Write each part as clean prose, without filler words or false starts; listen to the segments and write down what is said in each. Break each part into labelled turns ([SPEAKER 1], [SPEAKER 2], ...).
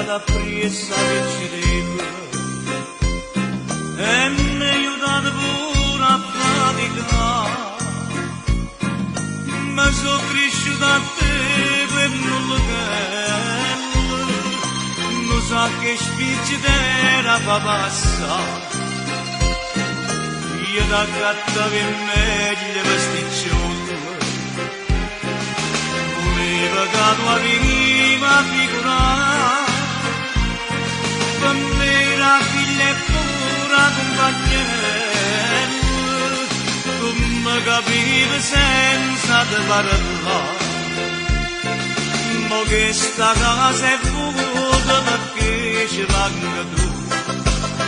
[SPEAKER 1] da pressa vincere e mi aiutate pure a faticare. Ma sono cresciuto a te per nulla che non sa che spicci t'era pa passare. Io da gratta per meglio vesticcione voleva che tu veniva a figurare per me la figlia e pura compagnia. Tu mi capivi senza te parlare, ma che sta casa è vuota perché ci venga tu.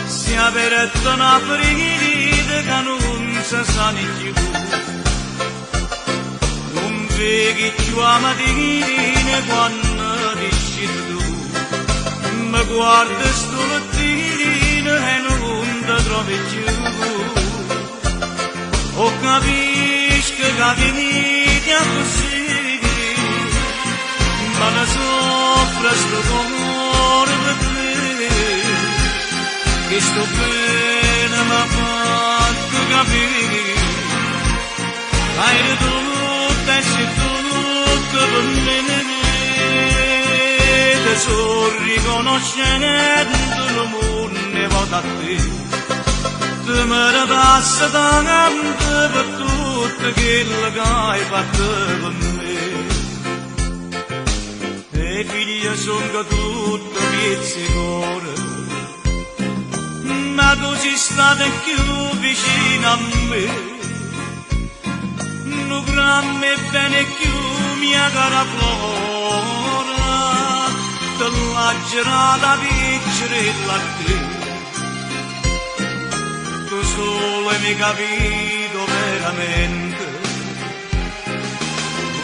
[SPEAKER 1] Si è aperta una ferita che non si sa né più. Non vedi più la mattina quando dici tu, mi guardi sto mattino e non ti trovi più. O capisco che venite così, ma ne soffre sto cuore per te, che sto bene mi ha fatto capire, hai tutto e sei tutto per me, te sono riconoscendo il mondo vota a te. Tu mi passa tanto per tutto quello che hai fatto per me. E figlia sono tutto pizzicore, ma tu sei stata più vicina a me. Non grammi bene più mia cara Flora, te l'ha girata piccerella a te. Tu solo mi capito veramente,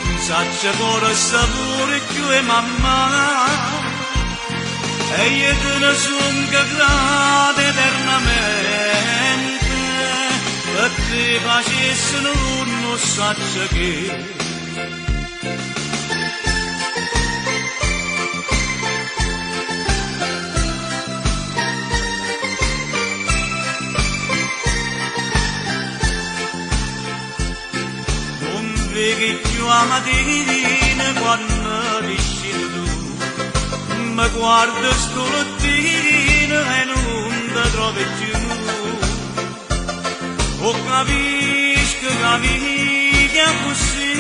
[SPEAKER 1] non saccia ancora sapore più e mamma, e io te ne sono grata eternamente, per te facesse non saccia che. Vedi più la mattina quando dici tu, mi guarda sto mattino e non ti trovi più. O capisco che vita è così,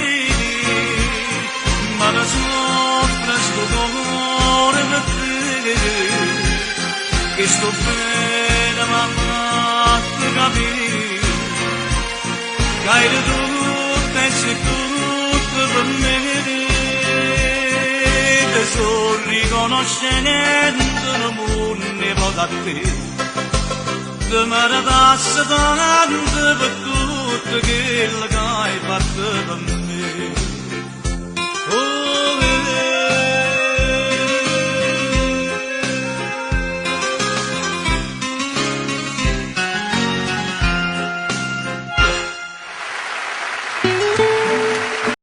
[SPEAKER 1] ma ne soffre sto cuore per te, che sto bene mi ha fatto capire, che hai tu e sei tutto per me, te sono riconoscendo il mondo vota a te. Tu mi passa tanto per tutto quello che hai fatto per me.